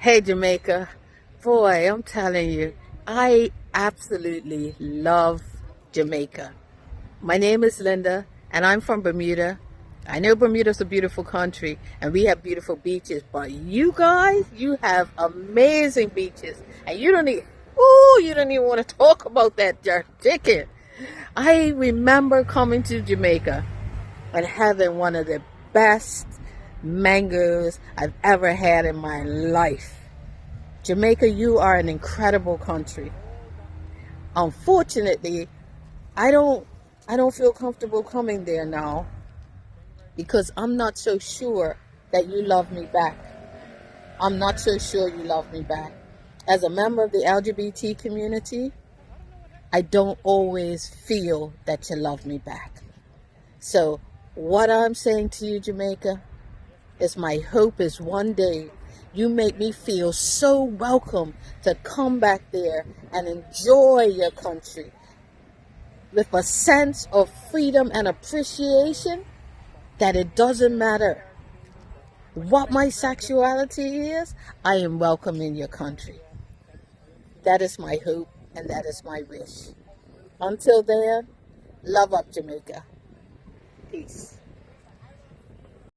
Hey Jamaica, boy, I'm telling you, I absolutely love Jamaica. My name is Linda and I'm from Bermuda. I know Bermuda's a beautiful country and we have beautiful beaches, but you guys, you have amazing beaches and you don't even want to talk about that jerk chicken. I remember coming to Jamaica and having one of the best mangoes I've ever had in my life. Jamaica, you are an incredible country. Unfortunately, I don't I don't feel comfortable coming there now because I'm not so sure that you love me back. I'm not so sure you love me back. As a member of the LGBT community, I don't always feel that you love me back. So, what I'm saying to you, Jamaica, is my hope is one day you make me feel so welcome to come back there and enjoy your country with a sense of freedom and appreciation that it doesn't matter what my sexuality is, I am welcome in your country. That is my hope and that is my wish. Until then, love up Jamaica. Peace.